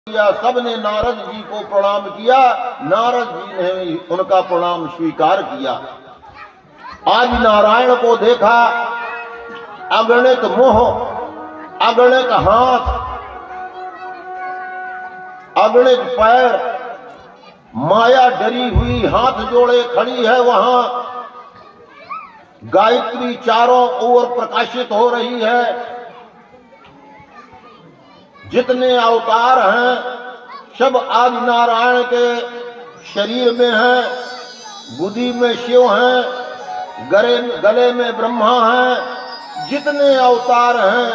किया, सबने नारद जी को प्रणाम किया। नारद जी ने उनका प्रणाम स्वीकार किया। आदि नारायण को देखा, अगणित मुंह, अगणित हाथ, अगणित पैर, माया डरी हुई हाथ जोड़े खड़ी है। वहां गायत्री चारों ओर प्रकाशित हो रही है। जितने अवतार हैं सब आदि नारायण के शरीर में हैं। बुद्धि में शिव हैं, गले में ब्रह्मा हैं। जितने अवतार हैं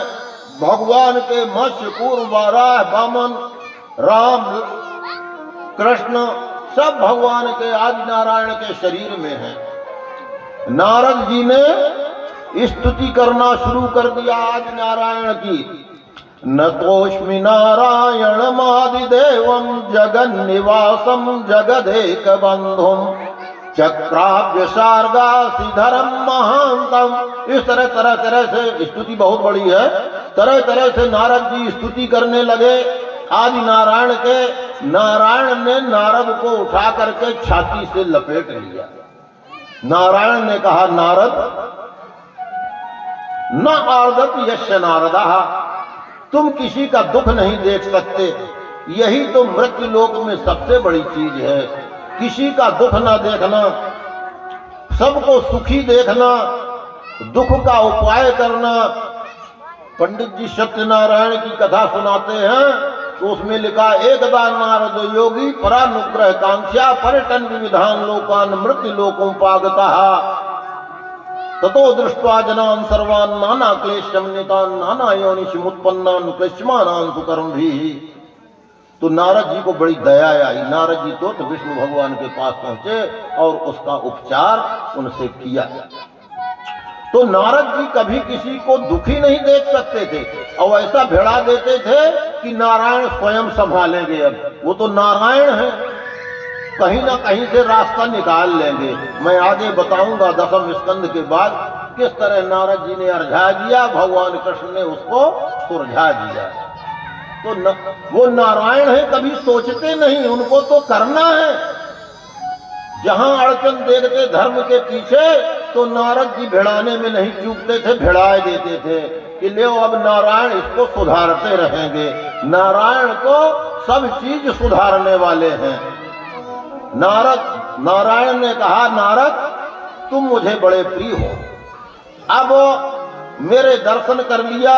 भगवान के मत्स्य कूर्म वाराह वामन राम कृष्ण सब भगवान के आदि नारायण के शरीर में हैं। नारद जी ने स्तुति करना शुरू कर दिया आदि नारायण की। नतोस्मि नारायणमादिदेवं जगन्निवासं जगदेक बंधुम चक्राभ्य सार्गासिधरम महांतम। इस तरह से स्तुति बहुत बड़ी है। तरह तरह से नारद जी स्तुति करने लगे आदि नारायण के। नारायण ने नारद को उठा करके छाती से लपेट लिया। नारायण ने कहा, नारद न आर्दत यश नारदा, तुम किसी का दुख नहीं देख सकते। यही तो मृत्यु लोक में सबसे बड़ी चीज है, किसी का दुख ना देखना, सबको सुखी देखना, दुख का उपाय करना। पंडित जी सत्यनारायण की कथा सुनाते हैं तो उसमें लिखा, एकदा नारद योगी परानुग्रह कांक्षा पर्यटन विविधान लोकान मृत्यु लोकों पागता ततो दृष्ट्वा जनान सर्वान नाना क्लेशम नितान नाना योनिषु उत्पन्नान क्लेशमानान सुकर्मभिः। तो नारद जी को बड़ी दया आई। नारद जी तो विष्णु भगवान के पास पहुंचे और उसका उपचार उनसे किया। तो नारद जी कभी किसी को दुखी नहीं देख सकते थे और ऐसा भिड़ा देते थे कि नारायण स्वयं संभालेंगे। अब वो तो नारायण है, कहीं ना कहीं से रास्ता निकाल लेंगे। मैं आगे बताऊंगा दसम स्कंद के बाद किस तरह नारद जी ने अर्झा दिया, भगवान कृष्ण ने उसको सुलझा दिया। तो वो नारायण है, कभी सोचते नहीं, उनको तो करना है। जहां अड़चन देखते धर्म के पीछे तो नारद जी भिड़ाने में नहीं चूकते थे, भिड़ाए देते थे कि ले अब नारायण इसको सुधारते रहेंगे। नारायण को सब चीज सुधारने वाले हैं। नारायण ने कहा, नारद तुम मुझे बड़े प्रिय हो, अब मेरे दर्शन कर लिया,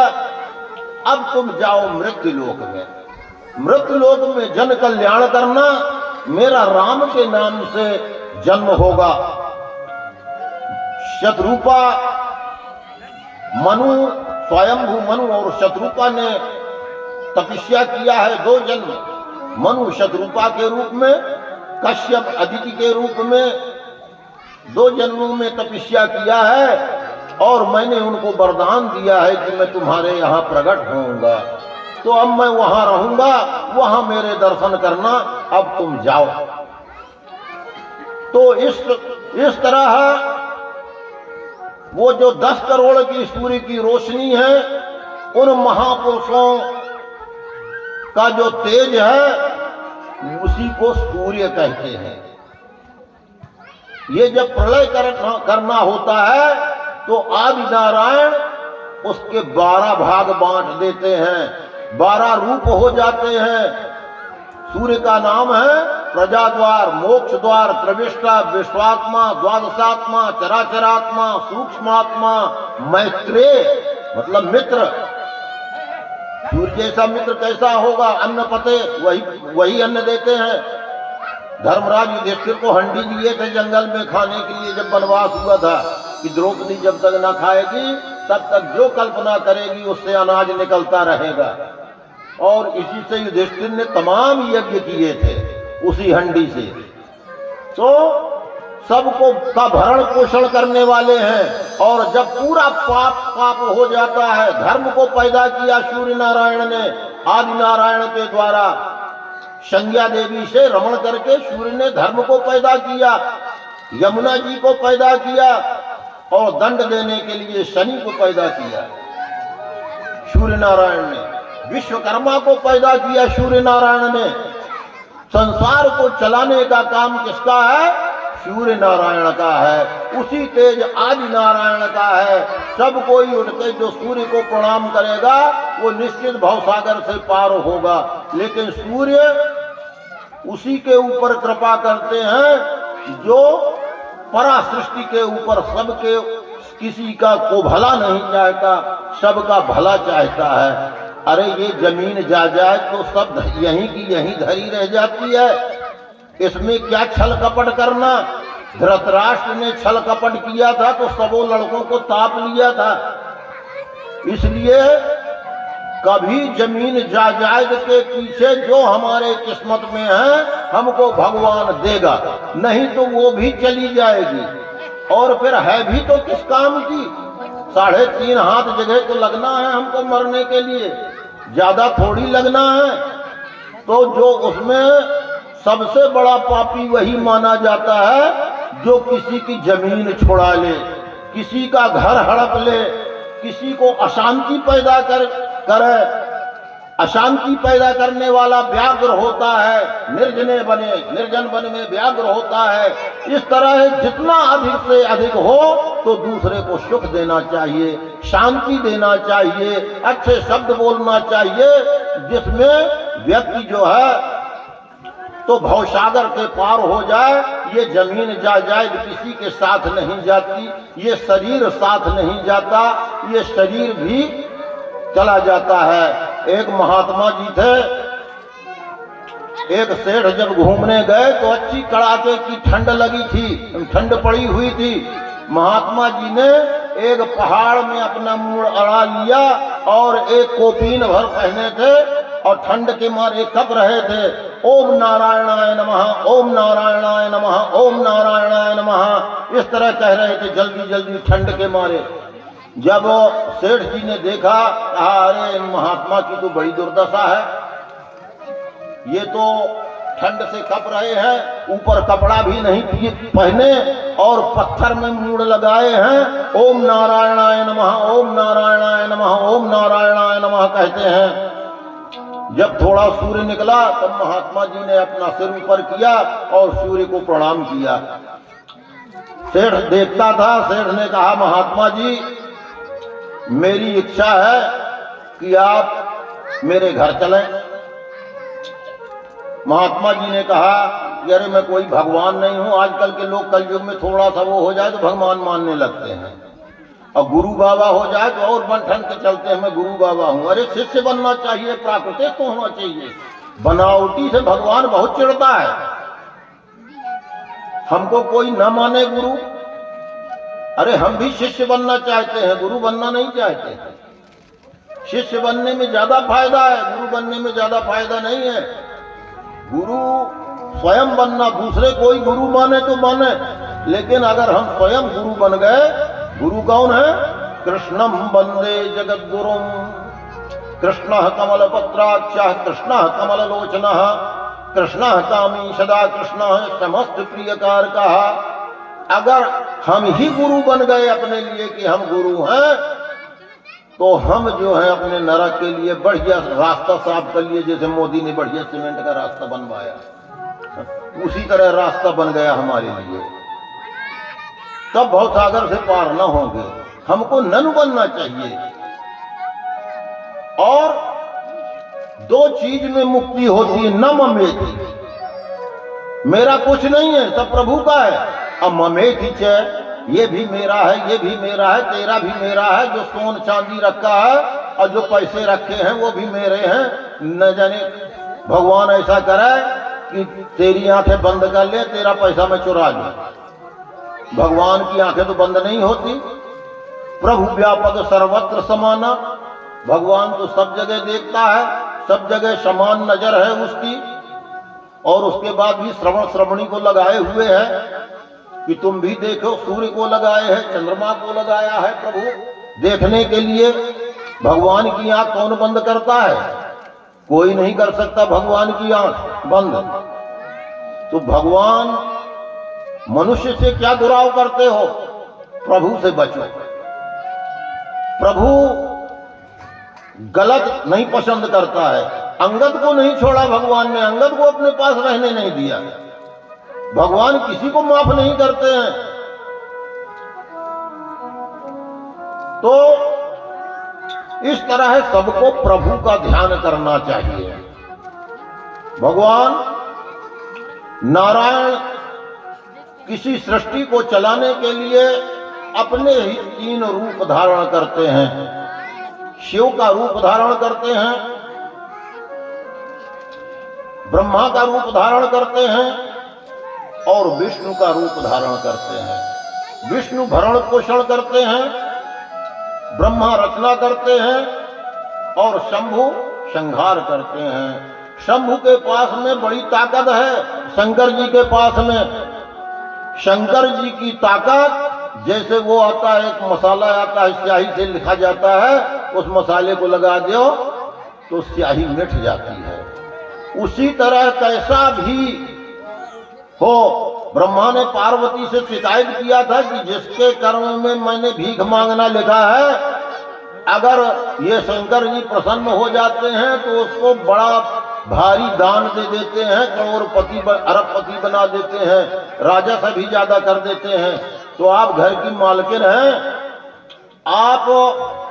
अब तुम जाओ मृत्यु लोक में। मृत्यु लोक में जन कल्याण करना, मेरा राम के नाम से जन्म होगा। शत्रुपा मनु, स्वयंभू मनु और शत्रुपा ने तपस्या किया है 2 जन्म। मनु शत्रुपा के रूप में, कश्यप अदिति के रूप में 2 जन्मों में तपस्या किया है। और मैंने उनको वरदान दिया है कि मैं तुम्हारे यहाँ प्रकट होऊंगा, तो अब मैं वहां रहूंगा, वहां मेरे दर्शन करना, अब तुम जाओ। तो इस तरह वो जो 10 करोड़ की सूर्य की रोशनी है, उन महापुरुषों का जो तेज है उसी को सूर्य कहते हैं। ये जब प्रलय करना होता है तो आदि नारायण उसके 12 भाग बांट देते हैं, 12 रूप हो जाते हैं। सूर्य का नाम है प्रजा द्वार, मोक्ष द्वार, प्रविष्टा, विश्वात्मा, द्वादशात्मा, चराचरात्मा, सूक्ष्मात्मा, मैत्रेय मतलब मित्र। सूर्य जैसा मित्र कैसा होगा? अन्न पते, वही अन्न देते हैं। धर्मराज युधिष्ठिर को हंडी दिए थे जंगल में खाने के लिए जब वनवास हुआ था कि द्रौपदी जब तक ना खाएगी तब तक जो कल्पना करेगी उससे अनाज निकलता रहेगा। और इसी से युधिष्ठिर ने तमाम यज्ञ किए थे उसी हंडी से। तो सबको का भरण पोषण करने वाले हैं। और जब पूरा पाप हो जाता है, धर्म को पैदा किया सूर्य नारायण ने आदि नारायण के द्वारा। संज्ञा देवी से रमण करके सूर्य ने धर्म को पैदा किया, यमुना जी को पैदा किया और दंड देने के लिए शनि को पैदा किया सूर्य नारायण ने। विश्वकर्मा को पैदा किया सूर्य नारायण ने। संसार को चलाने का काम किसका है? सूर्य नारायण का है। उसी तेज आदि नारायण का है। सब कोई उठ के जो सूर्य को प्रणाम करेगा वो निश्चित भवसागर से पार होगा। लेकिन सूर्य उसी के ऊपर कृपा करते हैं जो परा सृष्टि के ऊपर सबके किसी का को भला नहीं चाहता, सबका भला चाहता है। अरे ये जमीन जायदाद तो सब यहीं की यहीं धरी रह जाती है, इसमें क्या छल कपट करना। धृतराष्ट्र ने छल कपट किया था तो सबों लड़कों को ताप लिया था। इसलिए कभी जमीन जायदाद के पीछे जो हमारे किस्मत में है हमको भगवान देगा, नहीं तो वो भी चली जाएगी। और फिर है भी तो किस काम की? 3.5 हाथ जगह तो लगना है हमको मरने के लिए, ज्यादा थोड़ी लगना है। तो जो उसमें सबसे बड़ा पापी वही माना जाता है जो किसी की जमीन छुड़ा ले, किसी का घर हड़प ले, किसी को अशांति पैदा करे। अशांति पैदा करने वाला व्याघ्र होता है, निर्जन वन में व्याघ्र होता है। इस तरह जितना अधिक से अधिक हो तो दूसरे को सुख देना चाहिए, शांति देना चाहिए, अच्छे शब्द बोलना चाहिए, जिसमें व्यक्ति जो है तो भवसागर के पार हो जाए। ये जमीन जायदाद किसी के साथ नहीं जाती, ये शरीर साथ नहीं जाता, ये शरीर भी चला जाता है। एक महात्मा जी थे, एक सेठ जब घूमने गए तो अच्छी कड़ाके की ठंड लगी थी, ठंड पड़ी हुई थी। महात्मा जी ने एक पहाड़ में अपना मुंह अड़ा लिया और एक कोपीन भर पहने थे और ठंड के मारे कप रहे थे। ओम नारायणाय नमः, ओम नारायणाय नमः, ओम नारायणाय नमः, इस तरह कह रहे थे जल्दी जल्दी ठंड के मारे। जब सेठ जी ने देखा, कहा अरे महात्मा की तो बड़ी दुर्दशा है, ये तो ठंड से कप रहे हैं, ऊपर कपड़ा भी नहीं पहने और पत्थर में मुंह लगाए हैं। ओम नारायणाय नमः, ओम नारायणाय नमः, ओम नारायणाय नमः कहते हैं। जब थोड़ा सूर्य निकला तब महात्मा जी ने अपना सिर ऊपर किया और सूर्य को प्रणाम किया। सेठ देखता था, सेठ ने कहा महात्मा जी मेरी इच्छा है कि आप मेरे घर चलें। महात्मा जी ने कहा अरे मैं कोई भगवान नहीं हूं, आजकल के लोग कलयुग में थोड़ा सा वो हो जाए तो भगवान मानने लगते हैं, और गुरु बाबा हो जाए तो और बन ठन के चलते हैं मैं गुरु बाबा हूं। अरे शिष्य बनना चाहिए, प्राकृतिक तो होना चाहिए। बनावटी से भगवान बहुत चिढ़ता है। हमको कोई न माने गुरु, अरे हम भी शिष्य बनना चाहते हैं, गुरु बनना नहीं चाहते। शिष्य बनने में ज्यादा फायदा है, गुरु बनने में ज्यादा फायदा नहीं है। गुरु स्वयं बनना, दूसरे कोई गुरु माने तो माने, लेकिन अगर हम स्वयं गुरु बन गए, गुरु कौन है? कृष्णम वंदे जगत गुरुम, कृष्ण कमल पत्राक्षः, कृष्ण कमल लोचनः, कृष्ण कामी सदा कृष्ण समस्त प्रिय कारकः। अगर हम ही गुरु बन गए अपने लिए कि हम गुरु हैं, तो हम जो है अपने नरक के लिए बढ़िया रास्ता साफ कर लिए। जैसे मोदी ने बढ़िया सीमेंट का रास्ता बनवाया, उसी तरह रास्ता बन गया हमारे लिए। तब भवसागर से पार न होंगे। हमको ननु बनना चाहिए। और 2 चीज में मुक्ति होती है, न ममेति, मेरा कुछ नहीं है, सब प्रभु का है। अब ममेति च, ये भी मेरा है, ये भी मेरा है, तेरा भी मेरा है। जो सोन चांदी रखा है और जो पैसे रखे हैं वो भी मेरे हैं। न जाने भगवान ऐसा करे कि तेरी आंखें बंद कर ले, तेरा पैसा मैं चुरा लूं। भगवान की आंखें तो बंद नहीं होती। प्रभु व्यापक सर्वत्र समाना, भगवान तो सब जगह देखता है, सब जगह समान नजर है उसकी। और उसके बाद भी श्रवणी को लगाए हुए है कि तुम भी देखो, सूर्य को लगाए हैं, चंद्रमा को लगाया है प्रभु देखने के लिए। भगवान की आंख कौन बंद करता है? कोई नहीं कर सकता भगवान की आंख बंद। तो भगवान मनुष्य से क्या दुराव करते हो? प्रभु से बचो। प्रभु गलत नहीं पसंद करता है। अंगद को नहीं छोड़ा भगवान ने, अंगद को अपने पास रहने नहीं दिया। भगवान किसी को माफ नहीं करते हैं। तो इस तरह सबको प्रभु का ध्यान करना चाहिए। भगवान नारायण किसी सृष्टि को चलाने के लिए अपने ही 3 रूप धारण करते हैं। शिव का रूप धारण करते हैं, ब्रह्मा का रूप धारण करते हैं और विष्णु का रूप धारण करते हैं। विष्णु भरण पोषण करते हैं, ब्रह्मा रचना करते हैं और शंभु संहार करते हैं। शंभु के पास में बड़ी ताकत है, शंकर जी के पास में। शंकर जी की ताकत जैसे वो आता है, एक मसाला आता है, स्याही से लिखा जाता है, उस मसाले को लगा दो तो स्याही मिट जाती है। उसी तरह कैसा भी हो, ब्रह्मा ने पार्वती से शिकायत किया था कि जिसके कर्म में मैंने भीख मांगना लिखा है, अगर ये शंकर जी प्रसन्न हो जाते हैं तो उसको बड़ा भारी दान दे देते हैं, करोड़पति अरबपति बना देते हैं, राजा से भी ज्यादा कर देते हैं। तो आप घर की मालकिन हैं, आप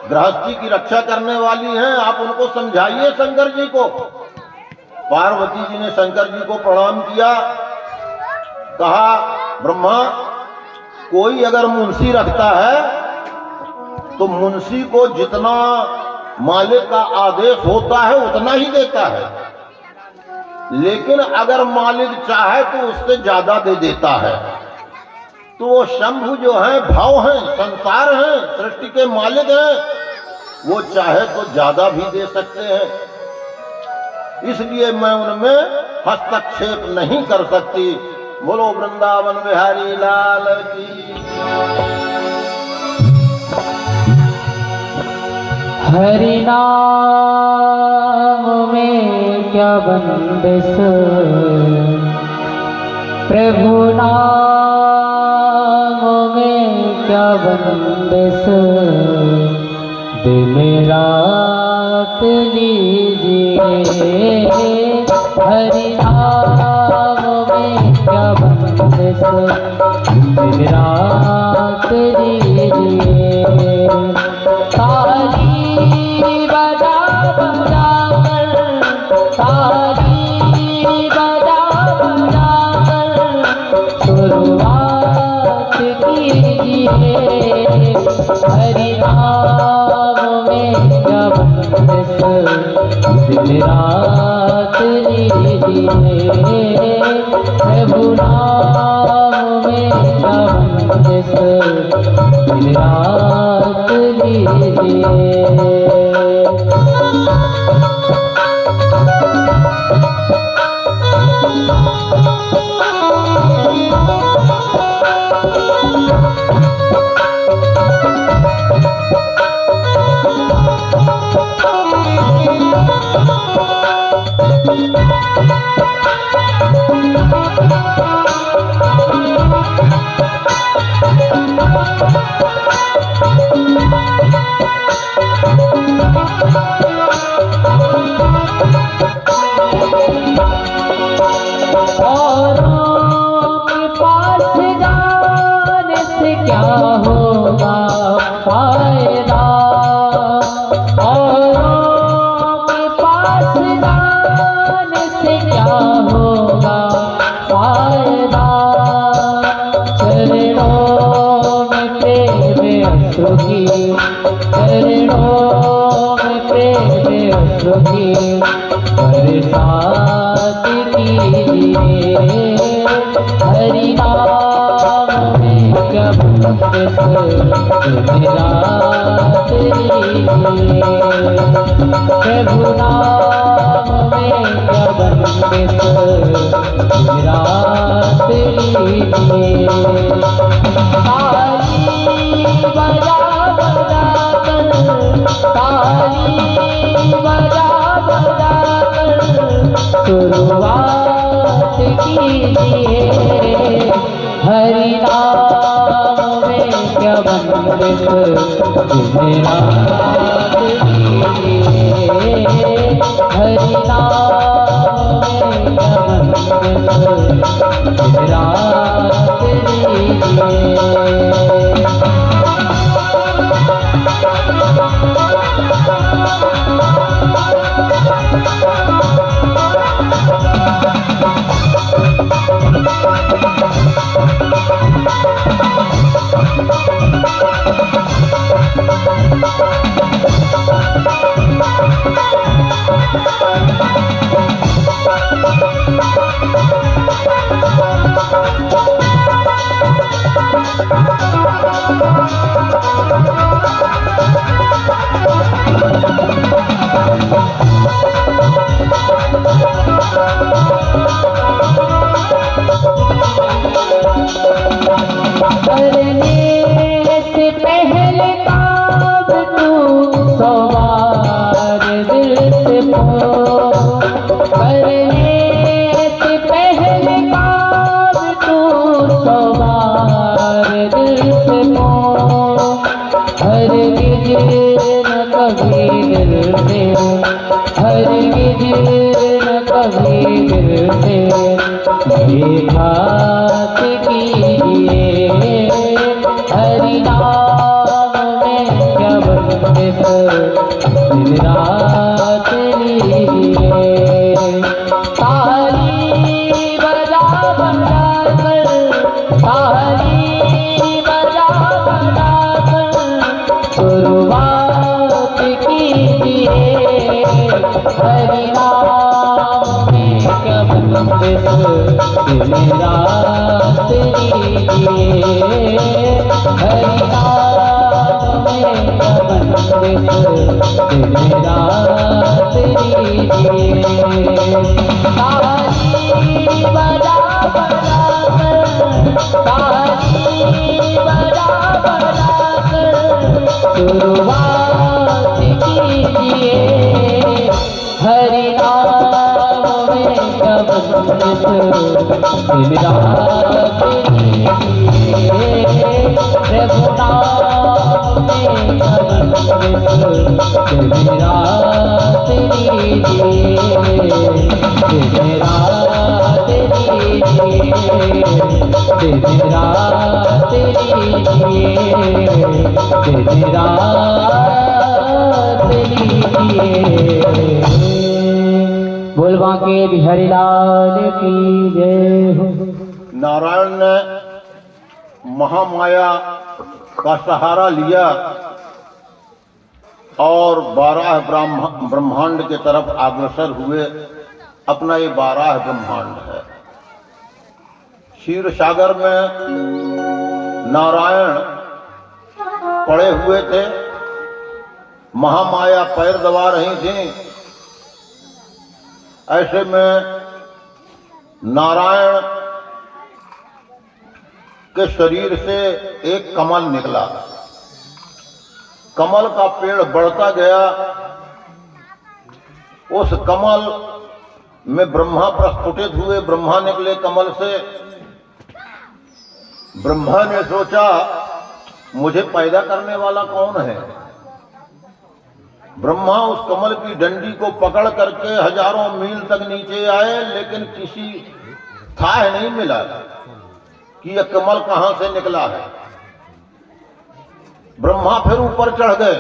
गृहस्थी की रक्षा करने वाली हैं, आप उनको समझाइए शंकर जी को। पार्वती जी ने शंकर जी को प्रणाम किया, कहा ब्रह्मा कोई अगर मुंशी रखता है तो मुंशी को जितना मालिक का आदेश होता है उतना ही देता है, लेकिन अगर मालिक चाहे तो उससे ज्यादा दे देता है। तो वो शंभु जो है, भाव हैं, संसार हैं, सृष्टि के मालिक हैं, वो चाहे तो ज्यादा भी दे सकते हैं। इसलिए मैं उनमें हस्तक्षेप नहीं कर सकती। बोलो वृंदावन बिहारी लाल की। हरि नाम में क्या बंदिश, प्रभु नाम में क्या बंदिश, दिन रात लीजिए। हरि नाम में क्या बंदिश, दिन रात लीजिए। ताली बजा बजा कर, ताली बजा बजा कर शुरुआत कीजिए। हरि नाम में क्या बंदिश, दिन रात लीजिए। प्रभु नाम में क्या बंदिश, दिन रात लीजिए। बरसात कीजिए। हरि नाम में क्या बंदिश, दिन रात लीजिए। प्रभु नाम में क्या बंदिश, दिन रात लीजिए। ताली बजा बजा कर, ताली बजा बजा कर शुरुआत कीजिए। हरि नाम में क्या बंदिश, दिन रात लीजिए। हरि नाम में दिन रात लीजिए। हरि नाम में क्या बंदिश दिन रात लीजिए। ताली बजा बजा कर, ताली बजा बजा कर शुरुआत कीजिए। हरि नाम में क्या बंदिश दिन रात लीजिए। हरि नाम में क्या बंदिश दिन रात लीजिए। ताली बजा बजा कर, ताली बजा बजा कर शुरुआत कीजिए। हरि नाम में क्या बंदिश दिन रात लीजिए। प्रभु नाम में क्या बंदिश दिन रात लीजिए। दिन रात लीजिए, दिन रात लीजिए, दिन रात लीजिए। बोल बांके बिहारी लाल की जय हो। नारायण ने महामाया का सहारा लिया और 12 ब्रह्मांड के तरफ अग्रसर हुए। अपना ये 12 ब्रह्मांड है। क्षीर सागर में नारायण पड़े हुए थे, महामाया पैर दबा रही थी। ऐसे में नारायण के शरीर से एक कमल निकला। कमल का पेड़ बढ़ता गया। उस कमल में ब्रह्मा प्रस्फुटित हुए। ब्रह्मा निकले कमल से। ब्रह्मा ने सोचा मुझे पैदा करने वाला कौन है। ब्रह्मा उस कमल की डंडी को पकड़ करके हजारों मील तक नीचे आए, लेकिन किसी था नहीं मिला कि यह कमल कहां से निकला है। ब्रह्मा फिर ऊपर चढ़ गए।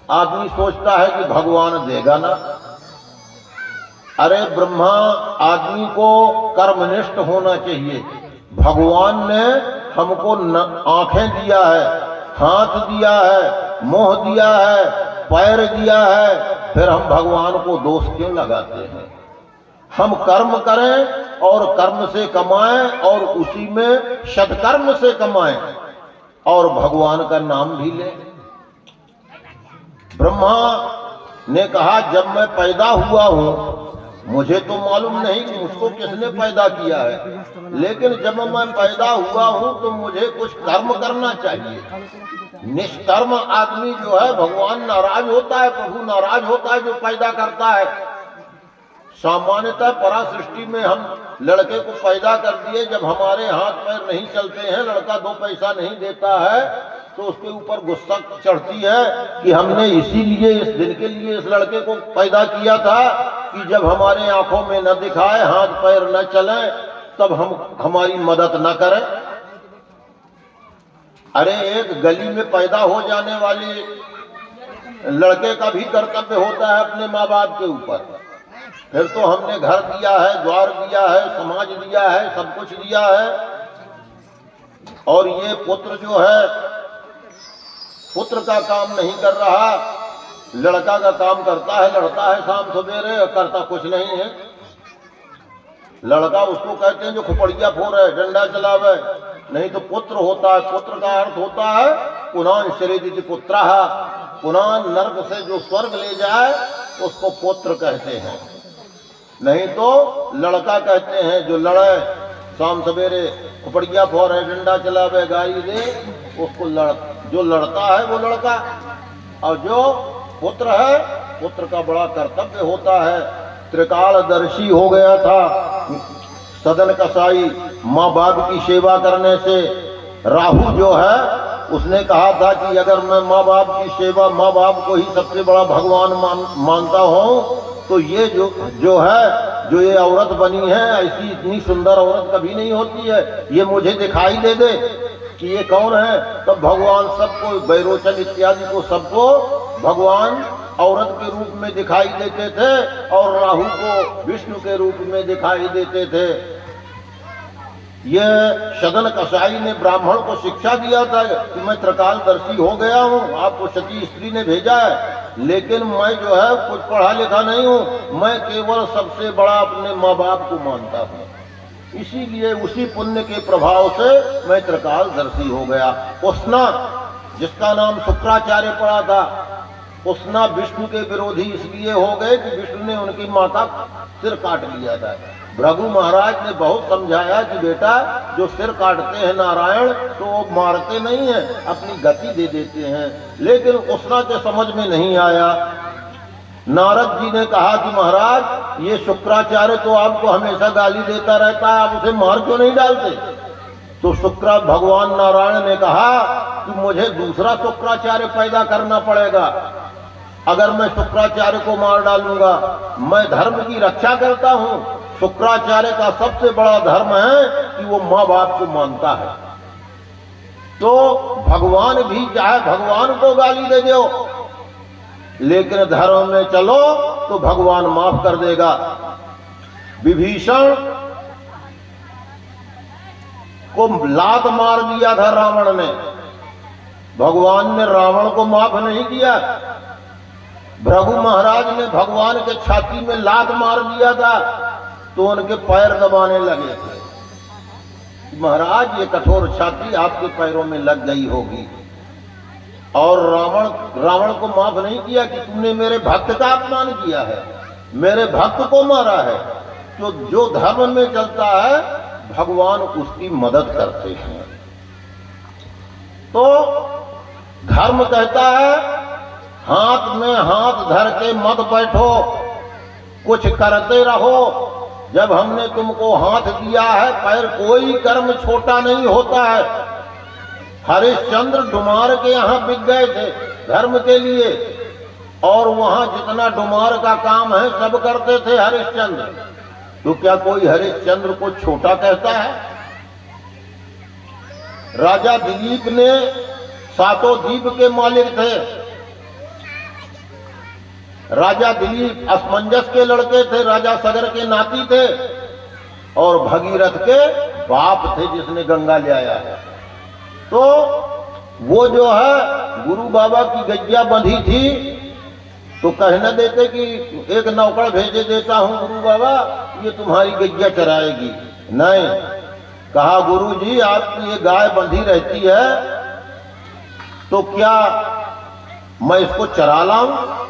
आदमी सोचता है कि भगवान देगा ना। अरे ब्रह्मा, आदमी को कर्मनिष्ठ होना चाहिए। भगवान ने हमको आंखें दिया है, हाथ दिया है, मुंह दिया है, पैर दिया है, फिर हम भगवान को दोष क्यों लगाते हैं। हम कर्म करें और कर्म से कमाएं और उसी में सत्कर्म से कमाएं और भगवान का नाम भी लें। ब्रह्मा ने कहा जब मैं पैदा हुआ हूं मुझे तो मालूम नहीं कि मुझको किसने पैदा किया है, लेकिन जब मैं पैदा हुआ हूं तो मुझे कुछ कर्म करना चाहिए। निष्कर्म आदमी जो है भगवान नाराज होता है, प्रभु नाराज होता है जो पैदा करता है। सामान्यतः परा सृष्टि में हम लड़के को पैदा कर दिए, जब हमारे हाथ पैर नहीं चलते हैं, लड़का 2 पैसा नहीं देता है, तो उसके ऊपर गुस्सा चढ़ती है कि हमने इसीलिए इस दिन के लिए इस लड़के को पैदा किया था कि जब हमारे आंखों में न दिखाए, हाथ पैर न चले, तब हमारी मदद न करें। अरे एक गली में पैदा हो जाने वाले लड़के का भी कर्तव्य होता है अपने माँ बाप के ऊपर। फिर तो हमने घर दिया है, द्वार दिया है, समाज दिया है, सब कुछ दिया है। और ये पुत्र जो है, पुत्र का काम नहीं कर रहा, लड़का का काम करता है, लड़ता है शाम सवेरे, करता कुछ नहीं है। लड़का उसको कहते हैं जो खुपड़िया फोड़े, डंडा चलावे, नहीं तो पुत्र होता है। पुत्र का अर्थ होता है पुनान शरीरित पुत्रः, पुनान नर्क से जो स्वर्ग ले जाए उसको पुत्र कहते हैं। नहीं तो लड़का कहते हैं जो लड़े, शाम सवेरे खुपड़िया फोड़े, डंडा चलावे, गाली दे, उसको जो लड़ता है वो लड़का। और जो पुत्र है, पुत्र का बड़ा कर्तव्य होता है। त्रिकालदर्शी हो गया था सदन कसाई माँ बाप की सेवा करने से। राहु जो है उसने कहा था कि अगर मैं माँ बाप की सेवा, माँ बाप को ही सबसे बड़ा भगवान मानता हूँ, तो ये जो है, जो ये औरत बनी है, ऐसी इतनी सुंदर औरत कभी नहीं होती है, ये मुझे दिखाई दे दे कि ये कौन है। तब भगवान सबको, बैरोचन इत्यादि को सबको भगवान औरत के रूप में दिखाई देते थे और राहु को विष्णु के रूप में दिखाई देते थे। ये सदन कसाई ने ब्राह्मण को शिक्षा दिया था कि मैं त्रिकालदर्शी हो गया हूँ, आपको सती स्त्री ने भेजा है, लेकिन मैं जो है कुछ पढ़ा लिखा नहीं हूँ, मैं केवल सबसे बड़ा अपने माँ बाप को मानता हूँ। इसीलिए उसी पुण्य के प्रभाव से मैं त्रिकालदर्शी हो गया। उष्णा, जिसका नाम शुक्राचार्य पड़ा था, उष्णा विष्णु के विरोधी इसलिए हो गए कि विष्णु ने उनकी माँ का सिर काट लिया था। भृगु महाराज ने बहुत समझाया कि बेटा, जो सिर काटते हैं नारायण तो वो मारते नहीं हैं, अपनी गति दे देते हैं, लेकिन उष्णा के समझ में नहीं आया। नारद जी ने कहा कि महाराज, ये शुक्राचार्य तो आपको हमेशा गाली देता रहता है, आप उसे मार क्यों नहीं डालते? तो भगवान नारायण ने कहा कि मुझे दूसरा शुक्राचार्य पैदा करना पड़ेगा। अगर मैं शुक्राचार्य को मार डालूंगा, मैं धर्म की रक्षा करता हूँ। शुक्राचार्य का सबसे बड़ा धर्म है कि वो माँ बाप को मानता है। तो भगवान भी चाहे भगवान को गाली दे दो, लेकिन धर्म में चलो तो भगवान माफ कर देगा। विभीषण को लात मार दिया था रावण ने, भगवान ने रावण को माफ नहीं किया। भृगु महाराज ने भगवान के छाती में लात मार दिया था तो उनके पैर दबाने लगे थे। महाराज, ये कठोर छाती आपके पैरों में लग गई होगी। और रावण को माफ नहीं किया कि तुमने मेरे भक्त का अपमान किया है, मेरे भक्त को मारा है। तो जो धर्म में चलता है भगवान उसकी मदद करते हैं। तो धर्म कहता है हाथ में हाथ धर के मत बैठो, कुछ करते रहो। जब हमने तुमको हाथ दिया है, पैर, कोई कर्म छोटा नहीं होता है। हरिश्चंद्र डुमार के यहाँ बिक गए थे धर्म के लिए, और वहां जितना डुमार का काम है सब करते थे हरिश्चंद्र। तो क्या कोई हरिश्चंद्र को छोटा कहता है? राजा दिलीप ने 7 द्वीप के मालिक थे। राजा दिलीप असमंजस के लड़के थे, राजा सगर के नाती थे, और भगीरथ के बाप थे जिसने गंगा ले आया है। तो वो जो है गुरु बाबा की गैया बंधी थी, तो कहने देते कि एक नौकर भेजे देता हूं गुरु बाबा, ये तुम्हारी गैया चराएगी। नहीं, कहा गुरु जी आपकी ये गाय बंधी रहती है, तो क्या मैं इसको चरा लाऊं?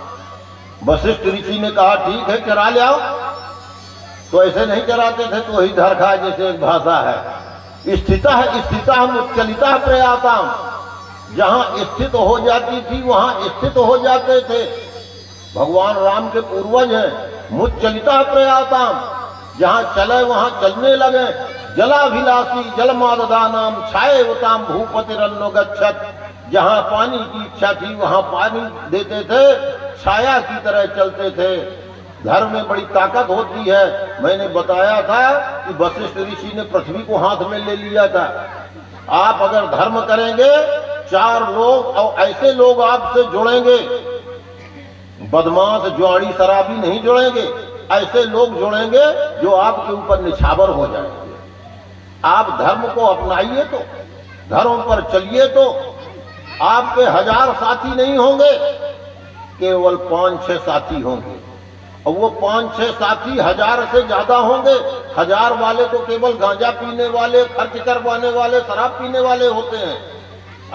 वशिष्ठ ऋषि ने कहा ठीक है, चरा ले आओ। तो ऐसे नहीं चराते थे, तो ही धर खा, जैसे एक भाषा है, स्थितः उच्चलितः प्रयाताम, जहां स्थित हो जाती थी वहां स्थित हो जाते थे। भगवान राम के पूर्वज हैं, मुच्चलिता प्रयाताम, जहां चले वहां चलने लगे। जलाभिलाषी जलमाददानाम छायेवताम भूपतिरन्नो गच्छत, जहां पानी की इच्छा थी वहां पानी देते थे, छाया की तरह चलते थे। धर्म में बड़ी ताकत होती है। मैंने बताया था कि वशिष्ठ ऋषि ने पृथ्वी को हाथ में ले लिया था। आप अगर धर्म करेंगे, 4 लोग और ऐसे लोग आपसे जुड़ेंगे, बदमाश जुआड़ी शराबी नहीं जुड़ेंगे, ऐसे लोग जुड़ेंगे जो आपके ऊपर निछावर हो जाएंगे। आप धर्म को अपनाइए तो, धर्म पर चलिए तो आपके 1000 साथी नहीं होंगे, केवल 5-6 साथी होंगे। और वो 5-6 साथी 1000 से ज्यादा होंगे। 1000 वाले तो केवल गांजा पीने वाले, खर्च करवाने वाले, शराब पीने वाले होते हैं।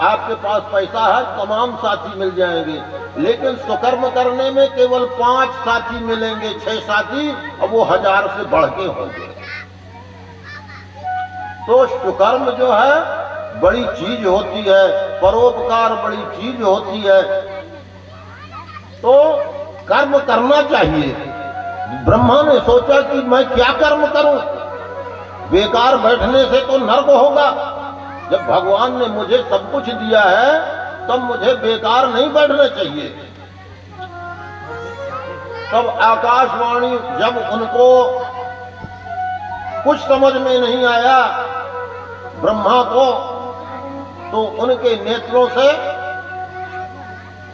आपके पास पैसा है, तमाम साथी मिल जाएंगे, लेकिन सुकर्म करने में केवल 5 साथी मिलेंगे, 6 साथी, और वो 1000 से बढ़ के होंगे। तो सुकर्म जो है बड़ी चीज होती है, परोपकार बड़ी चीज होती है। तो कर्म करना चाहिए। ब्रह्मा ने सोचा कि मैं क्या कर्म करूं, बेकार बैठने से तो नर्क होगा। जब भगवान ने मुझे सब कुछ दिया है तब मुझे बेकार नहीं बैठना चाहिए। तब आकाशवाणी जब उनको कुछ समझ में नहीं आया ब्रह्मा को, तो उनके नेत्रों से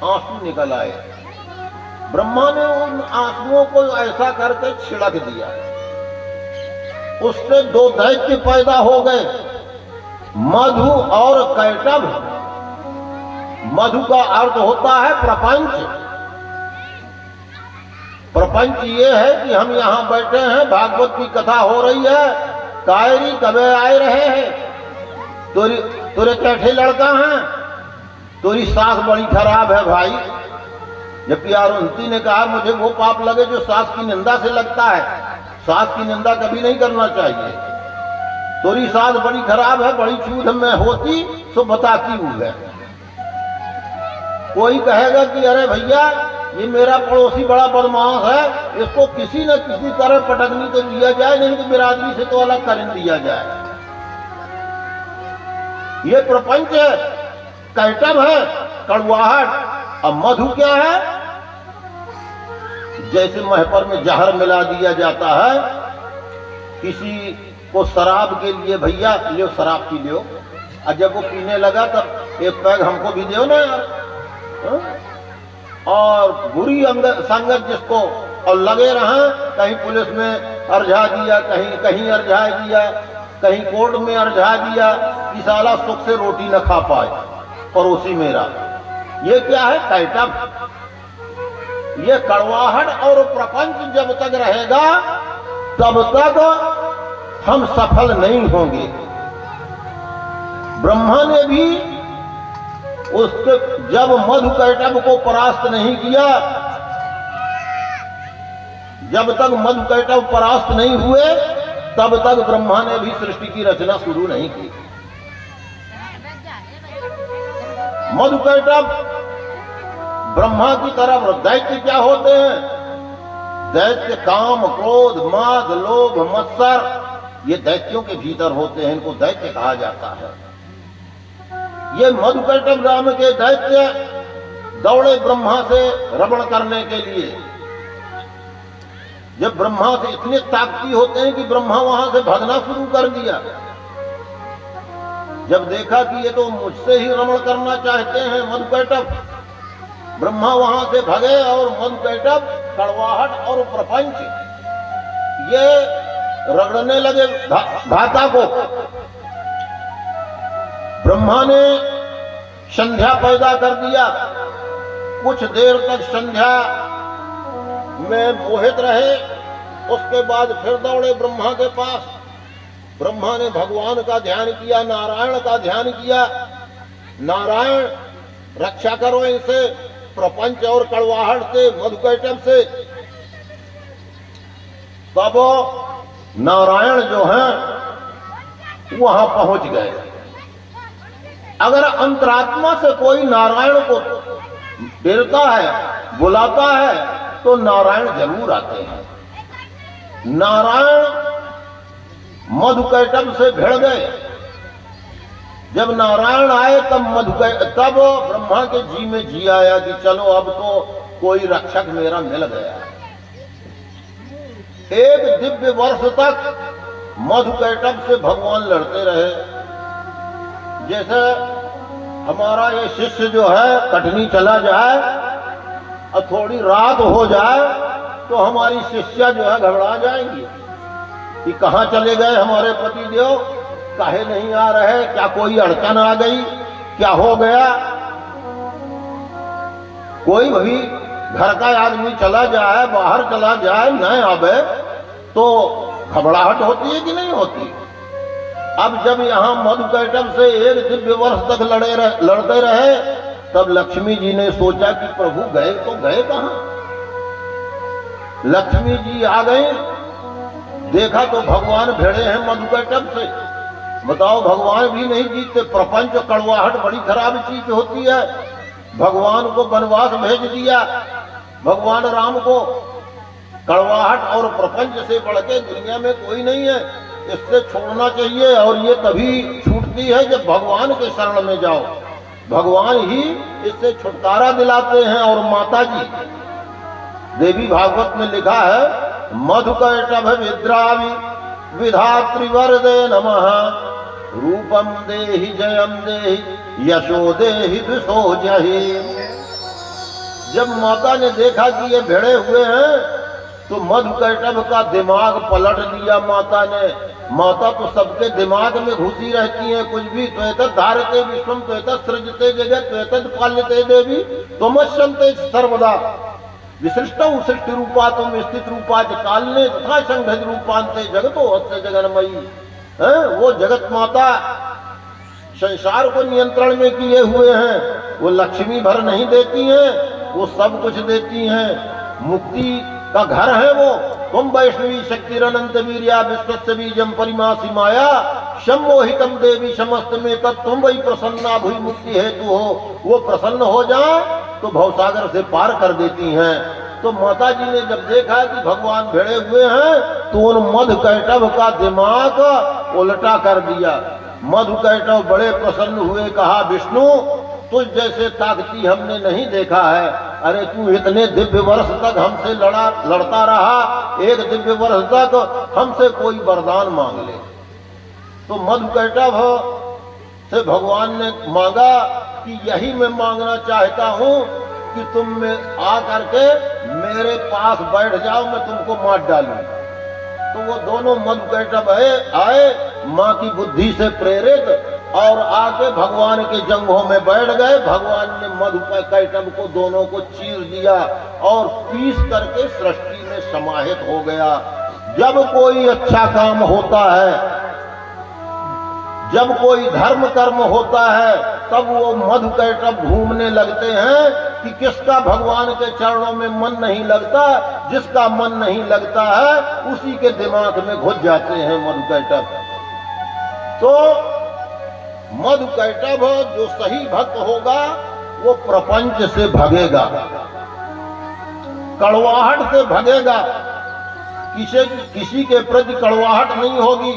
आंसू निकल आए। ब्रह्मा ने उन आंसुओं को ऐसा करके छिड़क दिया, उससे 2 दैत्य पैदा हो गए, मधु और कैटभ। मधु का अर्थ होता है प्रपंच। प्रपंच ये है कि हम यहाँ बैठे हैं, भागवत की कथा हो रही है, कायरी कबे आए रहे हैं, तुरे कैठे लड़का हैं, तुरी सास बड़ी खराब है भाई। जबकि अरुंधति ने कहा मुझे वो पाप लगे जो सास की निंदा से लगता है, सास की निंदा कभी नहीं करना चाहिए। तुरी सास बड़ी खराब है, बड़ी चूध में होती तो बताती हूँ है। कोई कहेगा कि अरे भैया ये मेरा पड़ोसी बड़ा बदमाश है, इसको किसी न किसी तरह पटकनी तो दिया जाए, नहीं तो बिरादरी से तो अलग कर दिया जाए। ये प्रपंच है, कैटभ है, कड़वाहट। अब मधु क्या है? जैसे महपर में जहर मिला दिया जाता है, किसी को शराब के लिए, भैया लियो शराब पी लियो, और जब वो पीने लगा तब 1 पैग हमको भी दो ना यार। और बुरी संगत जिसको, और लगे रहा, कहीं पुलिस में अर्झा दिया, कहीं कहीं अर्झा दिया, कहीं कोर्ट में अर्झा दिया कि साला सुख से रोटी न खा पाए पड़ोसी मेरा। ये क्या है? कैटभ। ये कड़वाहट और प्रपंच जब तक रहेगा तब तक हम सफल नहीं होंगे। ब्रह्मा ने भी उसके जब मधु कैटभ को परास्त नहीं किया, जब तक मधु कैटभ परास्त नहीं हुए तब तक ब्रह्मा ने भी सृष्टि की रचना शुरू नहीं की। मधु कैटभ ब्रह्मा की तरफ दैत्य क्या होते हैं? दैत्य काम, क्रोध, माद, लोभ, मत्सर, ये दैत्यों के भीतर होते हैं, इनको दैत्य कहा जाता है। ये मधु कैटभ नाम के दैत्य दौड़े ब्रह्मा से रमण करने के लिए। जब ब्रह्मा से इतने ताकती होते हैं कि ब्रह्मा वहां से भागना शुरू कर दिया। जब देखा कि ये तो मुझसे ही रमण करना चाहते हैं मधु कैटभ, ब्रह्मा वहां से भगे और मधु कैटभ कड़वाहट और प्रपंच ये रगड़ने लगे धाता को। ब्रह्मा ने संध्या पैदा कर दिया। कुछ देर तक संध्या में मोहित रहे, उसके बाद फिर दौड़े ब्रह्मा के पास। ब्रह्मा ने भगवान का ध्यान किया, नारायण का ध्यान किया। नारायण रक्षा करो इनसे, प्रपंच और कड़वाहट से, मधु कैटभ से। तब नारायण जो हैं वहां पहुंच गए। अगर अंतरात्मा से कोई नारायण को डरता है, बुलाता है, तो नारायण जरूर आते हैं। नारायण मधुकैटभ से भिड़ गए। जब नारायण आए तब ब्रह्मा के जी में जी आया कि चलो अब तो कोई रक्षक मेरा मिल गया। एक दिव्य वर्ष तक मधुकैटभ से भगवान लड़ते रहे। जैसे हमारा ये शिष्य जो है कटनी चला जाए और थोड़ी रात हो जाए तो हमारी शिष्या जो है घबरा जाएंगी कि कहाँ चले गए हमारे पति देव, काहे नहीं आ रहे, क्या कोई अड़चन आ गई, क्या हो गया। कोई भी घर का आदमी चला जाए, बाहर चला जाए, न आवे तो घबराहट होती है कि नहीं होती। अब जब यहाँ मधुकैटभ से एक दिव्य वर्ष तक लड़ते रहे तब लक्ष्मी जी ने सोचा कि प्रभु गए तो गए कहाँ। लक्ष्मी जी आ गई, देखा तो भगवान भिड़े हैं मधुकैटभ से। बताओ, भगवान भी नहीं जीतते। प्रपंच कड़वाहट बड़ी खराब चीज होती है। भगवान को वनवास भेज दिया, भगवान राम को। कड़वाहट और प्रपंच से बढ़ के दुनिया में कोई नहीं है, इससे छोड़ना चाहिए। और ये तभी छूटती है जब भगवान के शरण में जाओ, भगवान ही इससे छुटकारा दिलाते हैं। और माता जी देवी भागवत में लिखा है, मधुकैटभ विद्रावि विधात्रिवरदे नमः, रूपम देहि जयम देहि यशो देहि दिशो जहि। जब माता ने देखा कि ये भिड़े हुए हैं तो मधुकैटभ का दिमाग पलट दिया माता ने। माता तो सबके दिमाग में घुसी रहती है, कुछ भी। तो एतत् धारते विश्वम, तो एतत् सृजते जगत्, तो एतत् पाल्यते देवी, त्वमस्यन्ते सर्वदा। विशिष्टं सृष्टि रूपा तुम स्थित रूपा च कालने तथा संघज रूपांते जगतो हस्य जगन्मयी। वो जगत माता संसार को नियंत्रण में किए हुए हैं। वो लक्ष्मी भर नहीं देती हैं, वो सब कुछ देती हैं। मुक्ति का घर है वो। तुम वैष्णवी शक्तिरनंत वीर्या विश्वस्य बीजम परिमासी माया, सम्मोहितम देवी समस्त में तब तुम वही प्रसन्ना भुई मुक्ति हेतु हो। वो प्रसन्न हो जाए तो भवसागर से पार कर देती हैं। तो माता जी ने जब देखा कि भगवान भिड़े हुए हैं तो उन मधुकैटभ का दिमाग उल्टा कर दिया। मधुकैटभ बड़े प्रसन्न हुए, कहा विष्णु तुझ जैसे ताकती हमने नहीं देखा है। अरे तू इतने दिव्य वर्ष तक हमसे लड़ता रहा, एक दिव्य वर्ष तक हमसे कोई वरदान मांग ले। तो मधुकैटभ से भगवान ने मांगा कि यही मैं मांगना चाहता हूँ कि तुम में आ करके मेरे पास बैठ जाओ, मैं तुमको मार डालूं। तो वो दोनों मधुकैटभ आए माँ की बुद्धि से प्रेरित और आके भगवान के जंघों में बैठ गए। भगवान ने मधुकैटभ को दोनों को चीर दिया और पीस करके सृष्टि में समाहित हो गया। जब कोई अच्छा काम होता है, जब कोई धर्म कर्म होता है, तब वो मधुकैटभ घूमने लगते हैं कि किसका भगवान के चरणों में मन नहीं लगता। जिसका मन नहीं लगता है उसी के दिमाग में घुस जाते हैं मधुकैटभ। तो मधुकैटभ जो सही भक्त होगा वो प्रपंच से भगेगा, कड़वाहट से भगेगा, किसी के प्रति कड़वाहट नहीं होगी।